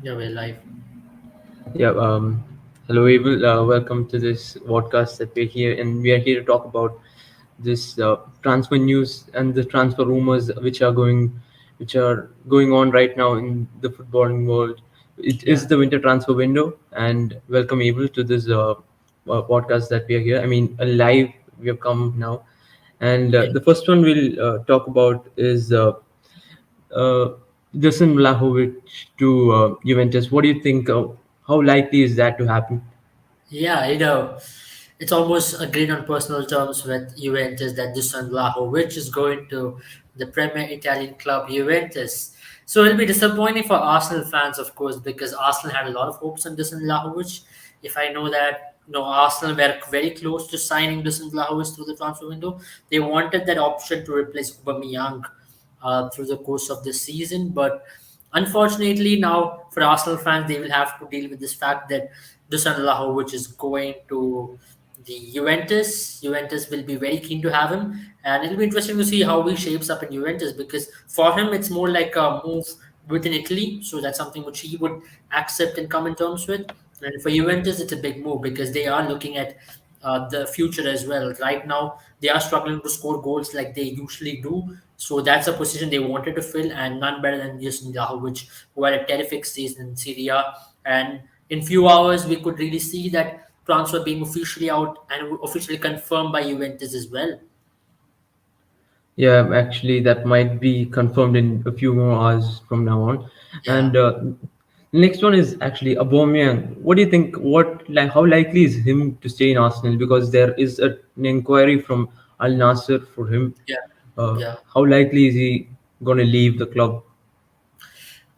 Yeah, we're live. Yeah, hello, Abel. Welcome to this podcast that we're here, and we are here to talk about this transfer news and the transfer rumors which are going on right now in the footballing world. It is Yeah. the winter transfer window, and welcome, Abel, to this podcast that we are here. I mean, a live. We have come now, and Yeah. the first one we'll talk about is uh, Dusan Vlahovic to Juventus. What do you think? How likely is that to happen? Yeah, it's almost agreed on personal terms with Juventus that Dusan Vlahovic is going to the Premier Italian club Juventus. So it'll be disappointing for Arsenal fans, of course, because Arsenal had a lot of hopes on Dusan Vlahovic. If I know that, Arsenal were very close to signing Dusan Vlahovic through the transfer window. They wanted that option to replace Aubameyang through the course of the season, but unfortunately, now for Arsenal fans, they will have to deal with this fact that Dusan Vlahovic is going to the Juventus. Juventus will be very keen to have him, and it'll be interesting to see how he shapes up in Juventus because for him, it's more like a move within Italy. So that's something which he would accept and come in terms with. And for Juventus, it's a big move because they are looking at the future as well. Right now, they are struggling to score goals like they usually do. So that's a position they wanted to fill, and none better than Jason Vlahovic, who had a terrific season in Syria. And in few hours, we could really see that transfer being officially out and officially confirmed by Juventus as well. Yeah, actually, that might be confirmed in a few more hours from now on. Yeah. And next one is actually Aubameyang. What do you think? How likely is him to stay in Arsenal? Because there is an inquiry from Al Nasser for him. Yeah. Yeah. How likely is he going to leave the club?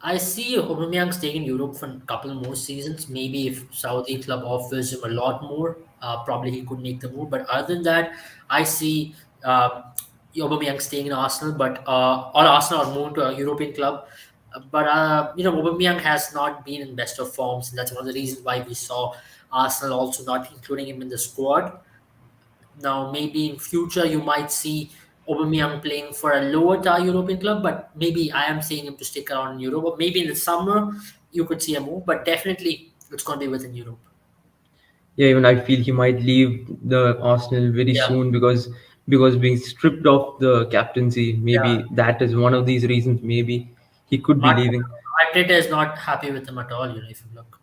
I see Aubameyang staying in Europe for a couple more seasons. Maybe if Saudi club offers him a lot more, probably he could make the move. But other than that, I see Aubameyang staying in Arsenal, but or Arsenal are moving to a European club. But Aubameyang has not been in best of forms, and that's one of the reasons why we saw Arsenal also not including him in the squad. Now, maybe in future you might see Aubameyang playing for a lower tier European club, but maybe I am saying him to stick around in Europe. Or maybe in the summer you could see a move, but definitely it's going to be within Europe. Yeah, even I feel he might leave the Arsenal very Yeah, soon because being stripped of the captaincy, yeah. maybe that is one of these reasons. Maybe he could be leaving. Arteta is not happy with him at all. If you look,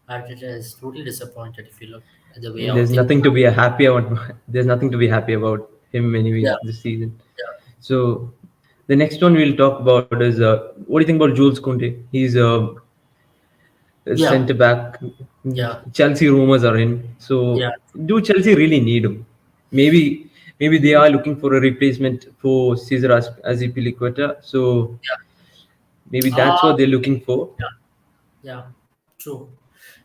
Arteta is totally disappointed. If you look at the way how There's things nothing to are. be happy about. There's nothing to be happy about him, Yeah, anyways, this season. yeah, So the next one we'll talk about is what do you think about Jules Kounde? He's a yeah, centre back. yeah, Chelsea rumors are in. yeah, So do Chelsea really need him? Maybe they are looking for a replacement for Cesar Azpilicueta. So maybe yeah. that's what they're looking for. Yeah, true.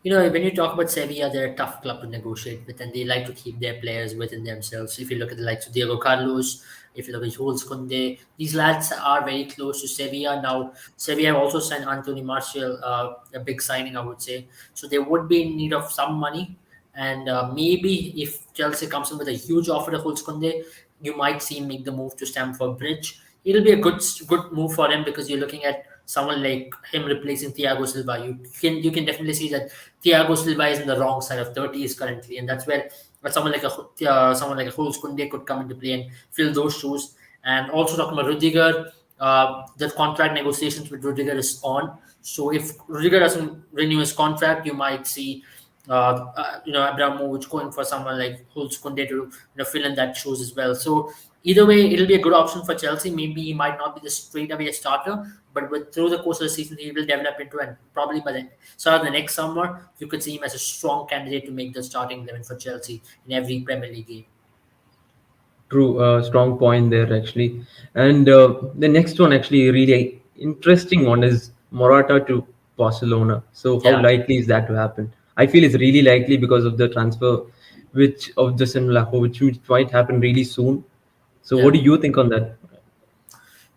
When you talk about Sevilla, they're a tough club to negotiate with, and they like to keep their players within themselves. If you look at the likes of Diego Carlos, if you look at Jules Koundé, these lads are very close to Sevilla. Now, Sevilla have also signed Anthony Martial, a big signing, I would say. So they would be in need of some money. And maybe if Chelsea comes in with a huge offer to Jules Koundé, you might see him make the move to Stamford Bridge. It'll be a good move for him because you're looking at someone like him replacing Thiago Silva. You can definitely see that Thiago Silva is in the wrong side of 30s currently, and that's where someone like a Jules Koundé could come into play and fill those shoes. And also talking about Rudiger, the contract negotiations with Rudiger is on. So if Rudiger doesn't renew his contract, you might see Abramovich going for someone like Jules Koundé to fill in that shoes as well. So either way, it'll be a good option for Chelsea. Maybe he might not be the straight away starter, but through the course of the season, he will develop into, and probably by the start of the next summer, you could see him as a strong candidate to make the starting 11 for Chelsea in every Premier League game. True, strong point there actually. And the next one actually really interesting one is Morata to Barcelona. So how Yeah, likely is that to happen? I feel it's really likely because of the transfer, which of Justin Vlahovic, which might happen really soon. So what yeah. do you think on that?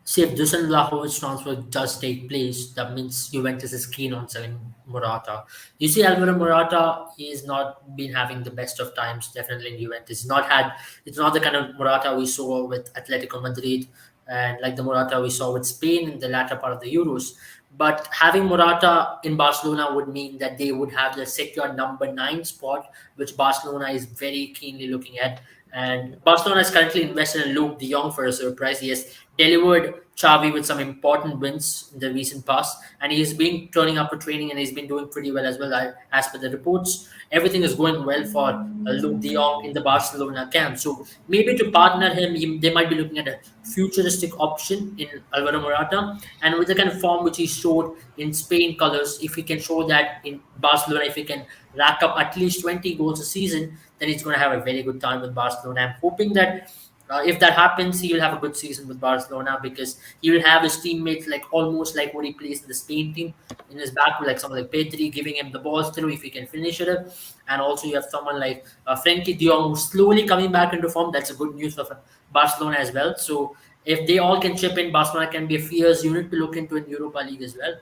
See, if Dusan Vlahovic transfer does take place, that means Juventus is keen on selling Morata. You see, Alvaro Morata, he's not been having the best of times, definitely in Juventus. It's not the kind of Morata we saw with Atletico Madrid and like the Morata we saw with Spain in the latter part of the Euros. But having Morata in Barcelona would mean that they would have the secure number nine spot, which Barcelona is very keenly looking at. And Barcelona is currently invested in Luke de Jong for a surprise. He has delivered Xavi with some important wins in the recent past, and he's been turning up for training and he's been doing pretty well as well. As per the reports, everything is going well for Luke de Jong in the Barcelona camp. So maybe to partner him, they might be looking at a futuristic option in Alvaro Morata, and with the kind of form which he showed in Spain colours, if he can show that in Barcelona, if he can rack up at least 20 goals a season, then he's going to have a very good time with Barcelona. I'm hoping that if that happens, he will have a good season with Barcelona because he will have his teammates like almost like what he plays in the Spain team in his back with like someone like Pedri giving him the balls through if he can finish it up. And also you have someone like Frankie de Jong who's slowly coming back into form. That's a good news for Barcelona as well. So if they all can chip in, Barcelona can be a fierce unit to look into in Europa League as well.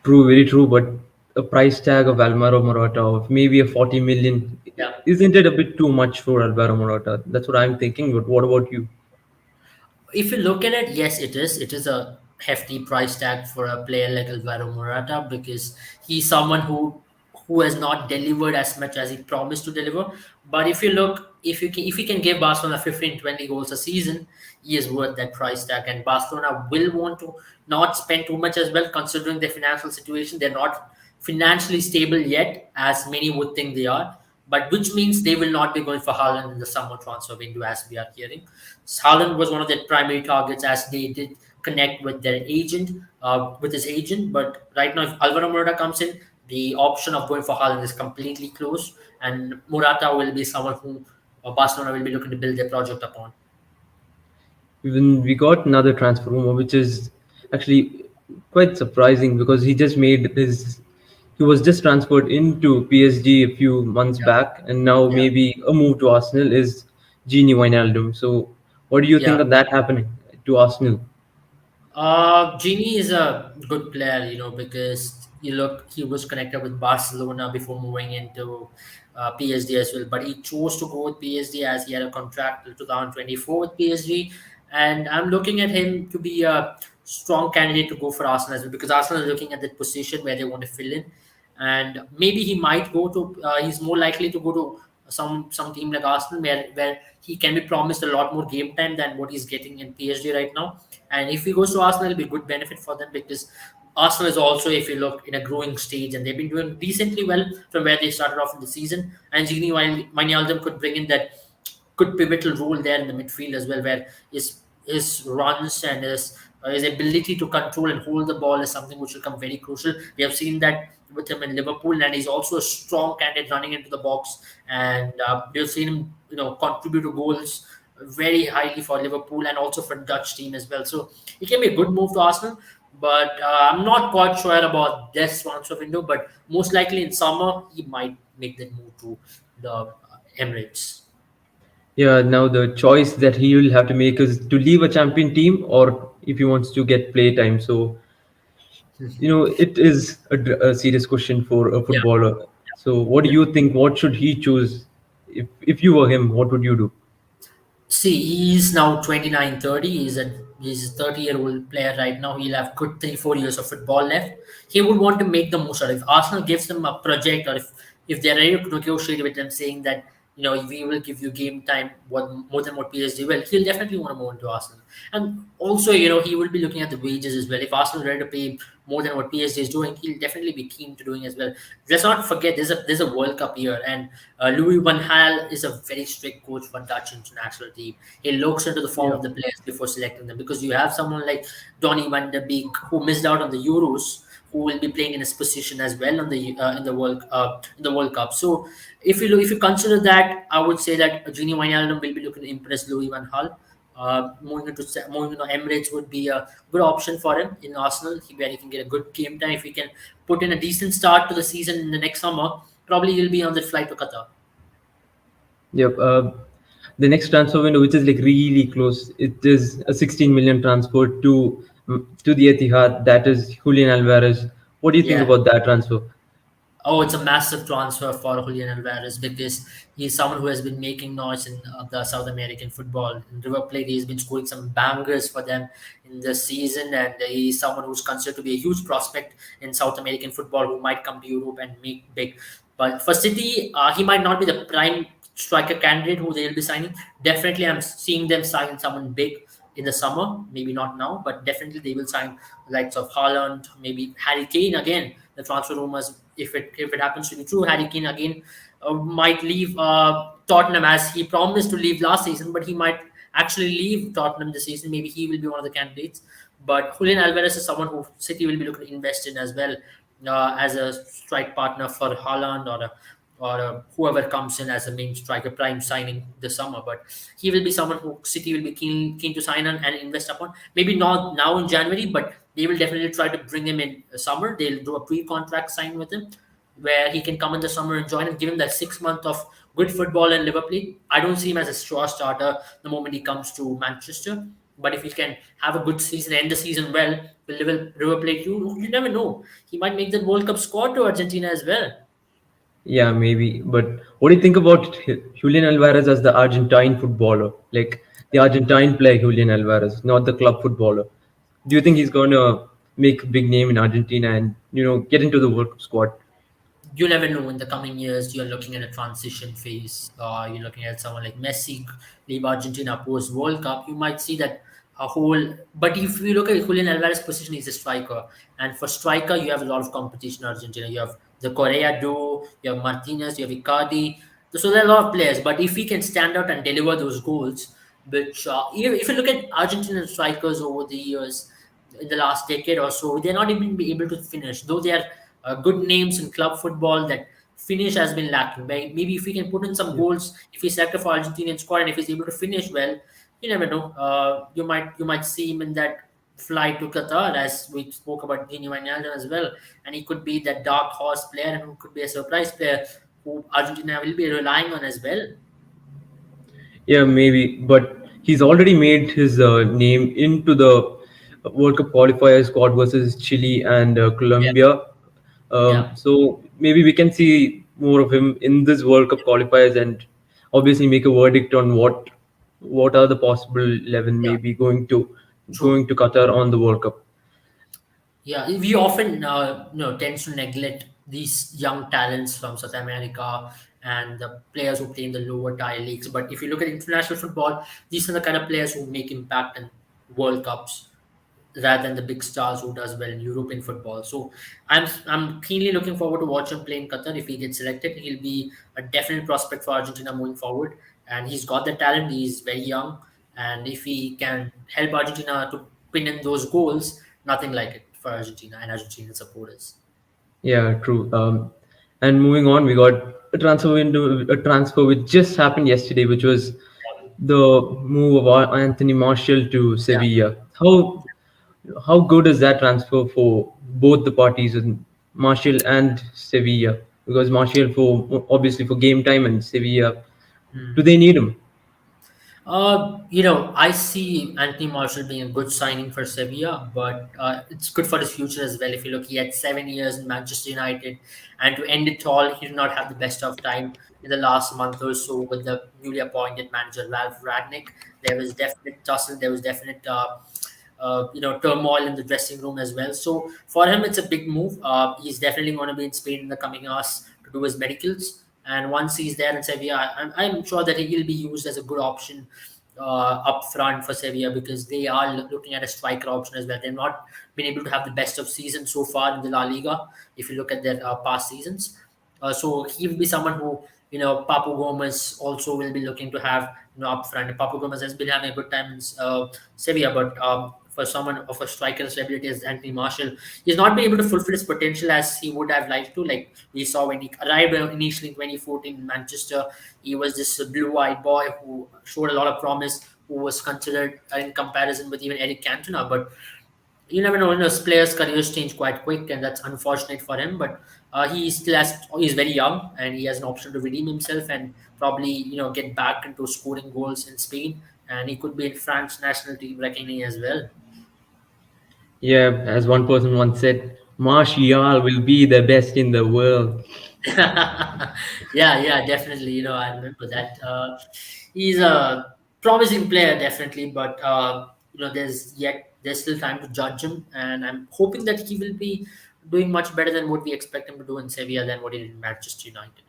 True, very true. But a price tag of Alvaro Morata of maybe a 40 million, Yeah. isn't it a bit too much for Alvaro Morata? That's what I'm thinking. But what about you? If you look at it, yes, it is. It is a hefty price tag for a player like Alvaro Morata because he's someone who has not delivered as much as he promised to deliver. But if you look, if he can give Barcelona 15, 20 goals a season, he is worth that price tag. And Barcelona will want to not spend too much as well, considering their financial situation. They're not financially stable yet, as many would think they are. But which means they will not be going for Haaland in the summer transfer window, as we are hearing. Haaland was one of their primary targets, as they did connect with their agent, with his agent. But right now, if Alvaro Morata comes in, the option of going for Haaland is completely closed, and Morata will be someone who Barcelona will be looking to build their project upon. Even we got another transfer rumor, which is actually quite surprising because he was just transferred into PSG a few months Yeah, back, and now yeah, maybe a move to Arsenal is Gini Wijnaldum. So, what do you yeah. think of that happening to Arsenal? Gini is a good player, because you look, he was connected with Barcelona before moving into PSG as well. But he chose to go with PSG as he had a contract till 2024 with PSG. And I'm looking at him to be a strong candidate to go for Arsenal as well because Arsenal is looking at that position where they want to fill in. And maybe he might go to, he's more likely to go to some team like Arsenal where he can be promised a lot more game time than what he's getting in PSG right now. And if he goes to Arsenal, it'll be good benefit for them because Arsenal is also, if you look, in a growing stage and they've been doing decently well from where they started off in the season. And Gini Wijnaldum could bring in that good pivotal role there in the midfield as well, where his runs and his ability to control and hold the ball is something which will come very crucial. We have seen that with him in Liverpool, and he's also a strong candidate running into the box. And we've seen him, contribute to goals very highly for Liverpool and also for Dutch team as well. So it can be a good move to Arsenal. But I'm not quite sure about this transfer window. But most likely in summer he might make that move to the Emirates. Yeah, now the choice that he will have to make is to leave a champion team or if he wants to get play time. So, it is a serious question for a Yeah. footballer. So, what do Yeah. you think? What should he choose? If you were him, what would you do? See, he's now 29, 30. He's a 30-year-old player right now. He'll have good 3, 4 years of football left. He would want to make the most out of it. If Arsenal gives him a project, or if they're ready to negotiate with them, saying that we will give you game time more than what PSG will, he'll definitely want to move into Arsenal. And also, he will be looking at the wages as well. If Arsenal are ready to pay more than what PSG is doing, he'll definitely be keen to doing as well. Let's not forget there's a World Cup here, and Louis van Gaal is a very strict coach for Dutch international team. He looks into the form Yeah. of the players before selecting them because you have someone like Donny van der Beek who missed out on the Euros, who will be playing in his position as well on the in the World Cup. So if you consider that, I would say that Gini Wijnaldum will be looking to impress Louis van Gaal. Moving into Emirates would be a good option for him in Arsenal, where he can get a good game time. If he can put in a decent start to the season in the next summer, probably he'll be on the flight to Qatar. Yep. The next transfer window, which is like really close, it is a 16 million transfer to the Etihad. That is Julian Alvarez. What do you think Yeah. about that transfer? Oh, it's a massive transfer for Julian Alvarez because he's someone who has been making noise in the South American football. In River Plate, he's been scoring some bangers for them in the season, and he's someone who's considered to be a huge prospect in South American football who might come to Europe and make big. But for City, he might not be the prime striker candidate who they'll be signing. Definitely, I'm seeing them sign someone big in the summer. Maybe not now, but definitely they will sign the likes of Haaland, maybe Harry Kane again. The transfer rumors, if it happens to be true, Harry Kane again might leave Tottenham as he promised to leave last season, but he might actually leave Tottenham this season. Maybe he will be one of the candidates. But Julian Alvarez is someone who City will be looking to invest in as well as a strike partner for Haaland or whoever comes in as a main striker, prime signing this summer. But he will be someone who City will be keen to sign on and invest upon. Maybe not now in January, but they will definitely try to bring him in summer. They'll do a pre-contract sign with him where he can come in the summer and join and give him that 6 month of good football in Liverpool. I don't see him as a sure starter the moment he comes to Manchester. But if he can have a good season, end the season well, with River Plate, you never know. He might make the World Cup squad to Argentina as well. Yeah, maybe. But what do you think about Julian Alvarez as the Argentine footballer? Like the Argentine player, Julian Alvarez, not the club footballer. Do you think he's going to make a big name in Argentina and, get into the World Cup squad? You never know in the coming years. You're looking at a transition phase. You're looking at someone like Messi leave Argentina post World Cup. You might see that a whole. But if you look at Julian Alvarez's position, he's a striker, and for striker, you have a lot of competition in Argentina. You have the Correa duo, you have Martinez, you have Icardi. So there are a lot of players. But if he can stand out and deliver those goals, which if you look at Argentinian strikers over the years, in the last decade or so, they're not even be able to finish. Though they are good names in club football, that finish has been lacking. Maybe if he can put in some Yeah. goals, if he's selected for Argentinian squad and if he's able to finish well, you never know. You might see him in that flight to Qatar, as we spoke about Dini Wijnaldum as well, and he could be that dark horse player and who could be a surprise player who Argentina will be relying on as well. Yeah, maybe, but he's already made his name into the World Cup qualifier squad versus Chile and Yeah, Colombia. yeah. So maybe we can see more of him in this World Cup qualifiers and obviously make a verdict on what are the possible 11 Yeah, maybe going true. to Qatar on the World Cup. Yeah, we often tends to neglect these young talents from South America and the players who play in the lower tier leagues. But if you look at international football, these are the kind of players who make impact in World Cups rather than the big stars who does well in European football. So I'm keenly looking forward to watch him play in Qatar. If he gets selected, he'll be a definite prospect for Argentina moving forward. And he's got the talent. He's very young, and if he can help Argentina to pin in those goals, nothing like it for Argentina and Argentinian supporters. Yeah, true. And moving on, we got a transfer which just happened yesterday, which was the move of Anthony Martial to Yeah. Sevilla. How good is that transfer for both the parties, and Martial and Sevilla? Because Martial for obviously for game time and Sevilla, do Hmm. they need him? I see Anthony Marshall being a good signing for Sevilla, but it's good for his future as well. If you look, he had 7 years in Manchester United, and to end it all, he did not have the best of time in the last month or so with the newly appointed manager Ralph Ragnick. There was definite tussle, there was definite turmoil in the dressing room as well. So for him, it's a big move. He's definitely going to be in Spain in the coming hours to do his medicals. And once he's there in Sevilla, I'm sure that he will be used as a good option up front for Sevilla because they are looking at a striker option as well. They've not been able to have the best of season so far in the La Liga if you look at their past seasons. So he will be someone who, Papu Gomez also will be looking to have, up front. Papu Gomez has been having a good time in Sevilla, but for someone of a striker's ability as Anthony Marshall, he's not been able to fulfill his potential as he would have liked to. Like we saw when he arrived initially in 2014 in Manchester, he was this blue-eyed boy who showed a lot of promise, who was considered in comparison with even Eric Cantona. But you never know, players' careers change quite quick, and that's unfortunate for him. But he still he's very young, and he has an option to redeem himself and probably get back into scoring goals in Spain, and he could be in France national team reckoning as well. Yeah, as one person once said, Martial will be the best in the world. Yeah, yeah, definitely. I remember that. He's a promising player, definitely, but there's still time to judge him, and I'm hoping that he will be doing much better than what we expect him to do in Sevilla than what he did in Manchester United.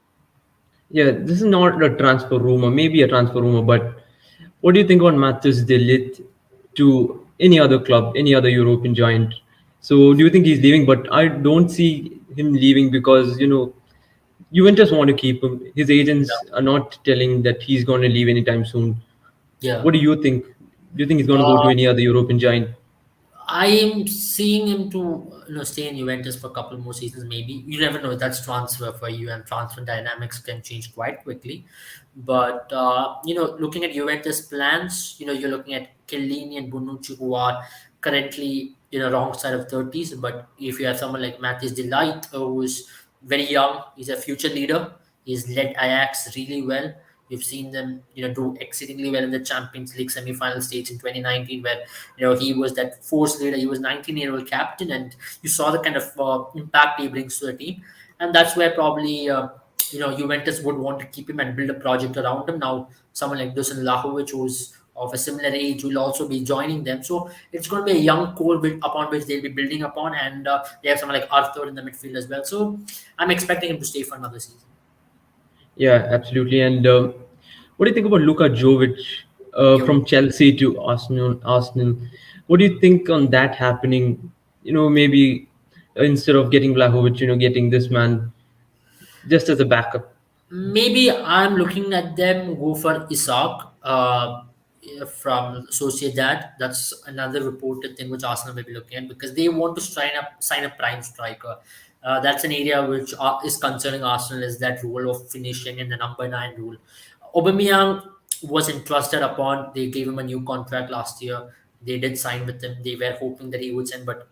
Yeah, this is not a transfer rumor, maybe a transfer rumor, but what do you think about Matheus de Ligt to any other club, any other European giant? So, do you think he's leaving? But I don't see him leaving because, Juventus want to keep him. His agents are not telling that he's going to leave anytime soon. Yeah. What do you think? Do you think he's going to go to Uh, any other European giant? I am seeing him to stay in Juventus for a couple more seasons. Maybe you never know. That's transfer for you, and transfer dynamics can change quite quickly. But looking at Juventus plans, you're looking at Chiellini and Bonucci, who are currently wrong side of 30s. But if you have someone like Mathis Delight, who's very young, he's a future leader. He's led Ajax really well. We've seen them, do exceedingly well in the Champions League semi-final stage in 2019, where he was that force leader. He was 19-year-old captain, and you saw the kind of impact he brings to the team. And that's where probably Juventus would want to keep him and build a project around him. Now, someone like Dusan Lajovic, who's of a similar age, will also be joining them. So it's going to be a young core upon which they'll be building upon, and they have someone like Arthur in the midfield as well. So I'm expecting him to stay for another season. Yeah, absolutely. And what do you think about Luka Jovic Yo, from Chelsea to Arsenal? Arsenal. What do you think on that happening? Maybe instead of getting Vlahovic, getting this man just as a backup. maybe I'm looking at them go for Isaac from Sociedad. That's another reported thing which Arsenal may be looking at because they want to sign a prime striker. That's an area which is concerning Arsenal is that role of finishing in the number 9 rule. Aubameyang was entrusted upon. They gave him a new contract last year. They did sign with him. They were hoping that he would sign, but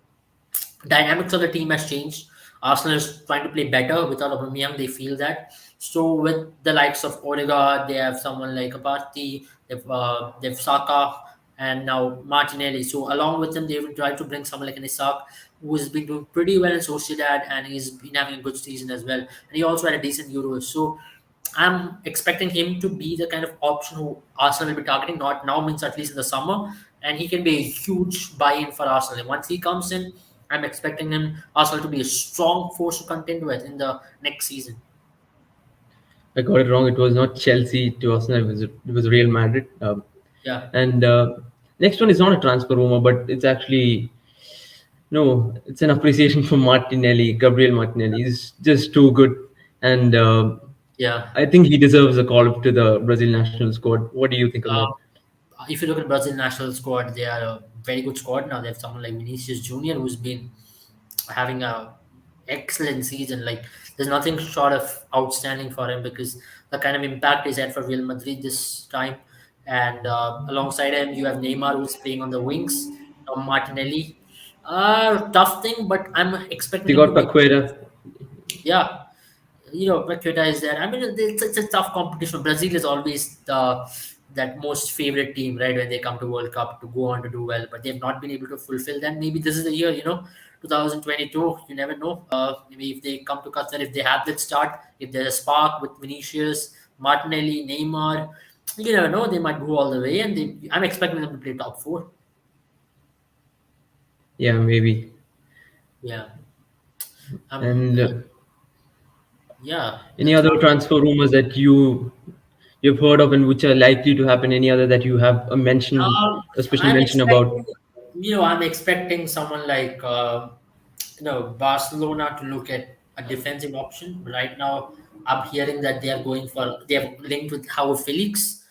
dynamics of the team has changed. Arsenal is trying to play better without Aubameyang. They feel that. So with the likes of Odegaard, they have someone like Abati, they've Saka, and now Martinelli. So along with them, they will try to bring someone like an Isak, who has been doing pretty well in Sociedad, and he's been having a good season as well. And he also had a decent Euros. So I'm expecting him to be the kind of option who Arsenal will be targeting. Not now means at least in the summer, and he can be a huge buy-in for Arsenal. And once he comes in, I'm expecting him Arsenal to be a strong force to contend with in the next season. I got it wrong. It was not Chelsea to Arsenal. It was Real Madrid. Yeah, And next one is not a transfer rumor, but it's actually no. It's an appreciation for Martinelli, Gabriel Martinelli. He's just too good, and yeah. I think he deserves a call up to the Brazil national squad. What do you think on that? Uh, if you look at Brazil national squad, they are a very good squad now. They have someone like Vinicius Junior who's been having a excellent season. Like there's nothing short of outstanding for him because the kind of impact he's had for Real Madrid this time. And alongside him, you have Neymar who's playing on the wings. Martinelli, tough thing, but I'm expecting They him to got be. Paqueta. Yeah, Paqueta is there. I mean, it's a tough competition. Brazil is always that most favorite team, right? When they come to World Cup to go on to do well, but they've not been able to fulfill that. Maybe this is the year, 2022. You never know. Maybe if they come to Qatar, if they have that start, if there's a spark with Vinicius, Martinelli, Neymar, you never know. They might go all the way, and I'm expecting them to play top four. Yeah, maybe. Yeah, And yeah, any that's other what. transfer rumors that you've heard of and which are likely to happen? Any other that you have a special I'm mention about? expecting, I'm expecting someone like, Barcelona to look at a defensive option. Right now, I'm hearing that they have linked with How Felix.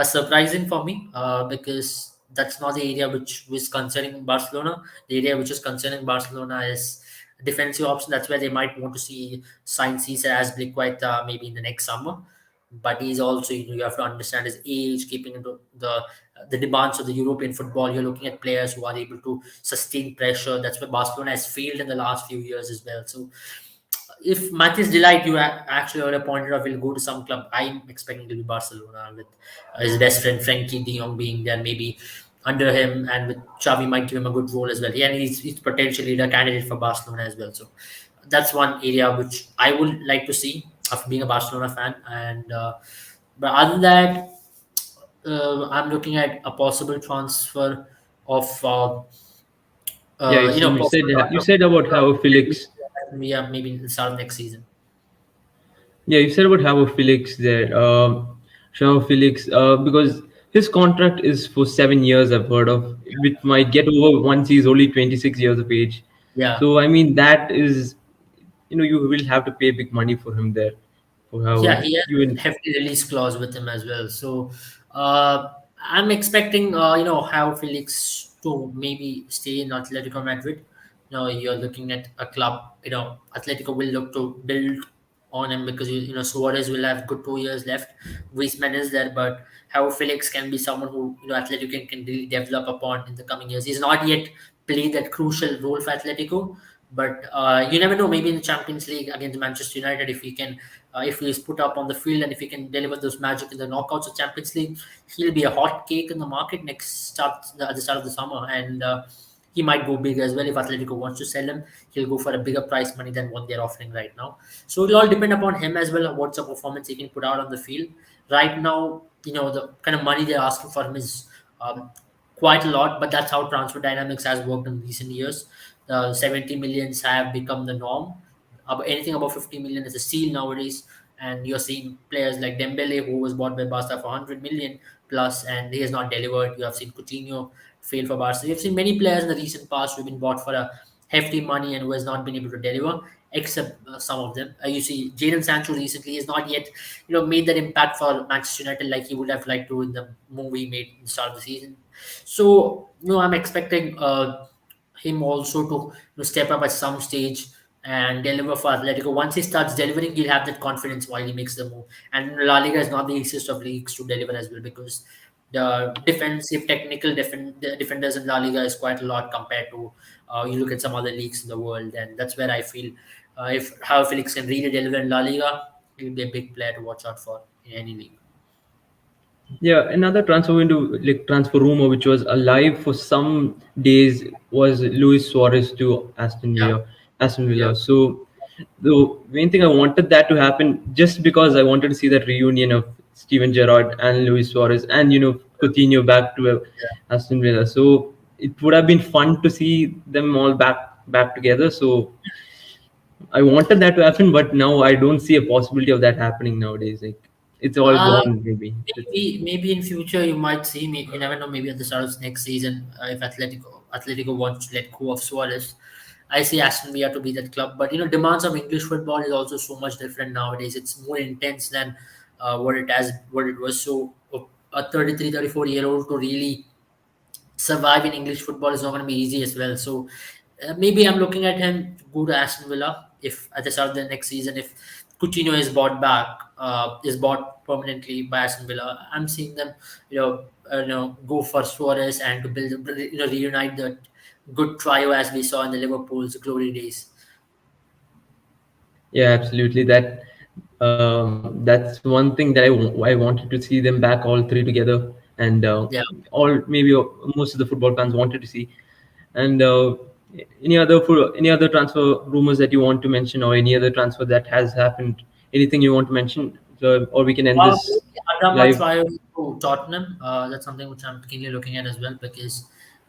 Surprising for me, because that's not the area which was concerning Barcelona. The area which is concerning Barcelona is defensive option. That's where they might want to see sign Cesar as Bliqueta maybe in the next summer. But he's also, you have to understand his age, keeping into the demands of the European football. You're looking at players who are able to sustain pressure. That's where Barcelona has failed in the last few years as well. So if Matthias Delight, you actually earlier pointed out, will go to some club, I'm expecting to be Barcelona with his best friend Frankie de Jong being there, maybe under him, and with Xavi might give him a good role as well. Yeah, and he's potentially the candidate for Barcelona as well. So that's one area which I would like to see after being a Barcelona fan. And but other than that, I'm looking at a possible transfer of Yeah, so you said possible you transfer said about how Felix. yeah, maybe in the start of next season. Yeah, you said about how Felix there. Joao Felix, because his contract is for 7 years. I've heard of, which might get over once he's only 26 years of age. Yeah. So I mean, that is, you will have to pay big money for him there, for how Yeah, he has you will. hefty release clause with him as well. So I'm expecting, how Felix to maybe stay in Atletico Madrid. You're looking at a club. Atletico will look to build on him because Suarez will have good 2 years left. Griezmann is there, but how Felix can be someone who Atletico can really develop upon in the coming years. He's not yet played that crucial role for Atletico, but you never know. Maybe in the Champions League against Manchester United, if he can, if he is put up on the field and if he can deliver those magic in the knockouts of Champions League, he'll be a hot cake in the market at the start of the summer, and he might go big as well. If Atletico wants to sell him, he'll go for a bigger price money than what they're offering right now. So it'll all depend upon him as well, what's the performance he can put out on the field. Right now, the kind of money they're asking for him is quite a lot, but that's how transfer dynamics has worked in recent years. The 70 millions have become the norm. Anything above 50 million is a steal nowadays. And you're seeing players like Dembele, who was bought by Barca for 100 million plus, and he has not delivered. You have seen Coutinho fail for Barca. You've seen many players in the recent past who've been bought for a hefty money and who has not been able to deliver, except some of them. You see, Jadon Sancho recently has not yet, made that impact for Manchester United like he would have liked to in the move he made in the start of the season. So, I'm expecting him also to step up at some stage and deliver for Atletico. Once he starts delivering, he'll have that confidence while he makes the move. And La Liga is not the easiest of leagues to deliver as well because the defensive, technical the defenders in La Liga is quite a lot compared to you look at some other leagues in the world. And that's where I feel if how Felix can really deliver in La Liga, he'll be a big player to watch out for in any league. Yeah, another transfer window, like transfer rumor, which was alive for some days, was Luis Suarez to Aston Yeah, Villa. Aston yeah, Villa. So the main thing I wanted that to happen just because I wanted to see that reunion of Steven Gerrard and Luis Suarez and Coutinho back to Aston Villa. So it would have been fun to see them all back together. So I wanted that to happen, but now I don't see a possibility of that happening nowadays. Like it's all yeah. gone, maybe. Maybe in future you might see me. You never know. Maybe at the start of next season, if Atletico wants to let go of Suarez, I see Aston Villa to be that club. But demands of English football is also so much different nowadays. It's more intense than what it was. So a 33, 34 year old to really survive in English football is not going to be easy as well. So maybe I'm looking at him to go to Aston Villa if at the start of the next season, if Coutinho is bought permanently by Aston Villa. I'm seeing them, go for Suarez and to build, reunite the good trio as we saw in the Liverpool's glory days. Yeah, absolutely. That's one thing that I wanted to see them back all three together, and Yeah. all maybe most of the football fans wanted to see. And any other transfer rumors that you want to mention, or any other transfer that has happened? Anything you want to mention, or we can end this Maybe Adama live. Traore to Tottenham. That's something which I'm keenly looking at as well because,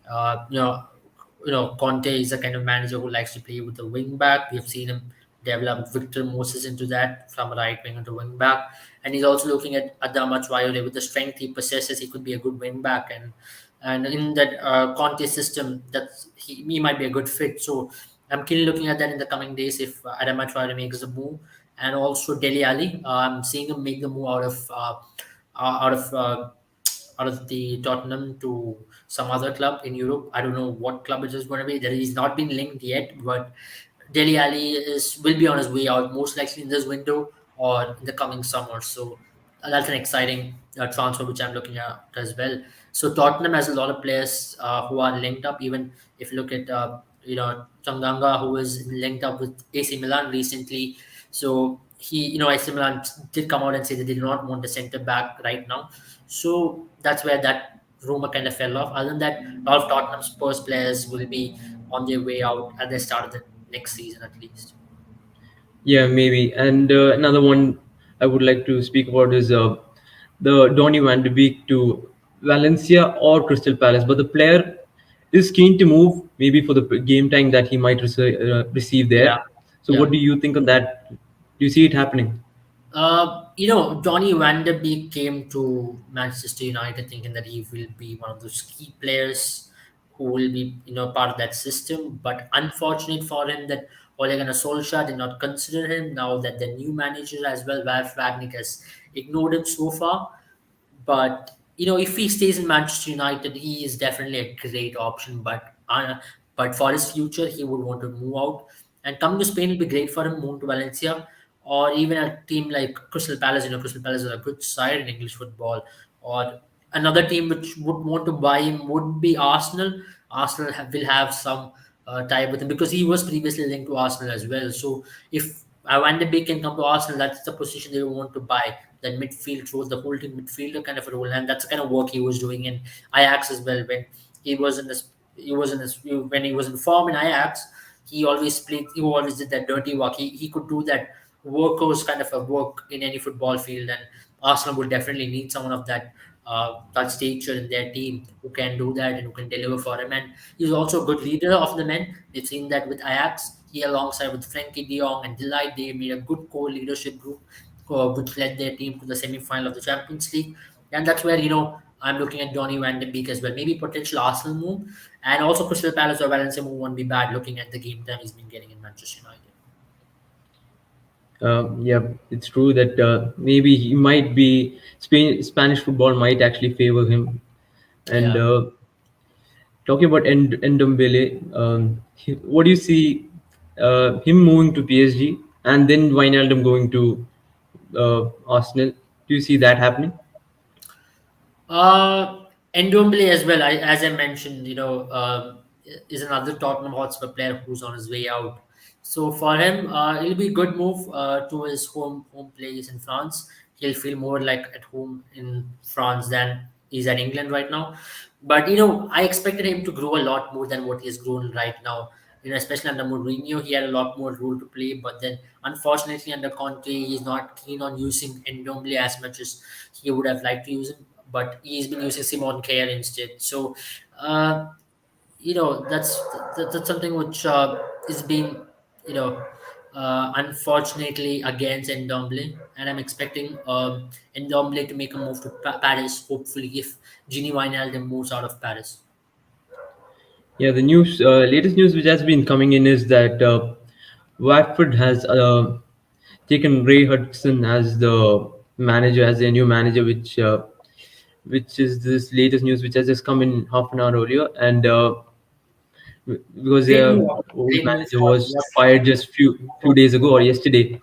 uh, you know, Conte is the kind of manager who likes to play with the wing back. We've seen him develop Victor Moses into that from right wing into wing back, and he's also looking at Adama Traore with the strength he possesses. He could be a good wing back, and in that Conte system, that he might be a good fit. So I'm keenly looking at that in the coming days if Adama Traore makes the move, and also Deli Ali. I'm seeing him make the move out of uh, out of the Tottenham to some other club in Europe. I don't know what club it is going to be. There is not been linked yet, but Deli Ali will be on his way out, most likely in this window or in the coming summer. So that's an exciting transfer which I'm looking at as well. So Tottenham has a lot of players who are linked up. Even if you look at Tanganga, who is linked up with AC Milan recently. So AC Milan did come out and say that they do not want a centre back right now. So that's where that rumor kind of fell off. Other than that, a lot of Tottenham Spurs players will be on their way out at the start of the next season at least. Yeah, maybe. And another one I would like to speak about is the Donny van de Beek to Valencia or Crystal Palace. But the player is keen to move, maybe for the game time that he might receive Yeah, there. So, yeah. what do you think on that? Do you see it happening? Donny van de Beek came to Manchester United thinking that he will be one of those key players who will be, part of that system. But unfortunate for him that Ole Gunnar Solskjaer did not consider him. Now that the new manager as well, Ralf Ragnick, has ignored him so far. But if he stays in Manchester United, he is definitely a great option. But for his future, he would want to move out and come to Spain will be great for him. Move to Valencia or even a team like Crystal Palace. Crystal Palace is a good side in English football. Or another team which would want to buy him would be Arsenal. Arsenal will have some tie with him because he was previously linked to Arsenal as well. So if Van de Beek can come to Arsenal, that's the position they want to buy. That midfield role, the holding midfielder kind of a role, and that's the kind of work he was doing in Ajax as well. When he was in this, he was in this when he was in form in Ajax, he always played. He always did that dirty work. He could do that workhorse kind of a work in any football field, and Arsenal would definitely need someone of that stature in their team who can do that and who can deliver for him. And he's also a good leader of the men. They've seen that with Ajax. He, alongside with Frankie De Jong and Delight, they made a good core leadership group, which led their team to the semi-final of the Champions League. And that's where I'm looking at Donny van de Beek as well. Maybe potential Arsenal move, and also Crystal Palace or Valencia move won't be bad. Looking at the game time he's been getting in Manchester United. Yeah, it's true that maybe he might be Spanish football might actually favor him. And Yeah. talking about Ndombele, what do you see him moving to PSG and then Wijnaldum going to Arsenal? Do you see that happening? Uh, Ndombele as well. As I mentioned, is another Tottenham Hotspur player who's on his way out. So for him, it'll be a good move to his home place in France. He'll feel more like at home in France than he's at England right now. But I expected him to grow a lot more than what he has grown right now. Especially under Mourinho, he had a lot more role to play. But then, unfortunately, under Conte, he's not keen on using Ndombele as much as he would have liked to use him. But he's been using Simon Kjaer instead. So, uh, that's something which is being, you know, unfortunately against Ndombele, and I'm expecting Ndombele to make a move to Paris. Hopefully, if Gini Wijnaldum moves out of Paris. Yeah, the latest news which has been coming in is that Watford has taken Ray Hudson as the manager, as their new manager, which is this latest news which has just come in half an hour earlier, and because Great their move, old great move manager for was Watford. fired just few days ago or yesterday.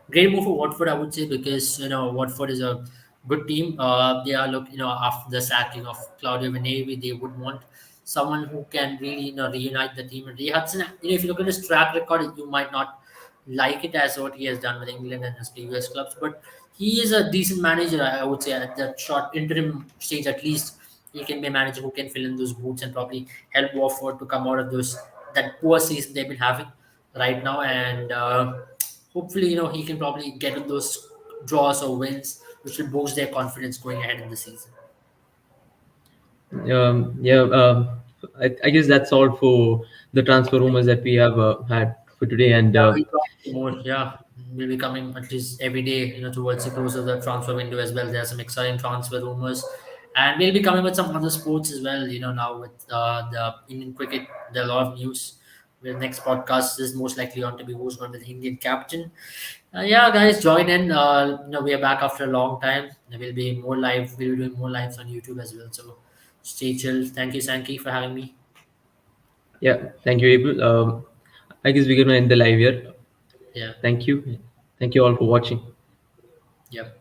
Great move for Watford, I would say, because Watford is a good team. They are after the sacking of Claudio Vinevi, they would want someone who can really reunite the team. And Ray Hudson, if you look at his track record, you might not like it as what he has done with England and his previous clubs, but he is a decent manager. I would say at that short interim stage, at least he can be a manager who can fill in those boots and probably help Watford to come out of that poor season they've been having right now. And hopefully, he can probably get in those draws or wins, which will boost their confidence going ahead in the season. Yeah, I guess that's all for the transfer rumors that we have had for today. And Yeah, we talk more. Yeah, we'll be coming at least every day, towards the close of the transfer window as well. There are some exciting transfer rumors, and we'll be coming with some other sports as well. Now with the Indian cricket, there are a lot of news. The next podcast is most likely on to be who's going to be the Indian captain. Yeah, guys, join in. We are back after a long time. There will be more live. We'll be doing more lives on YouTube as well. So stay chill. Thank you, Sankey, for having me. yeah, thank you, Abel. I guess we're gonna end the live here. Yeah. Thank you all for watching. Yep.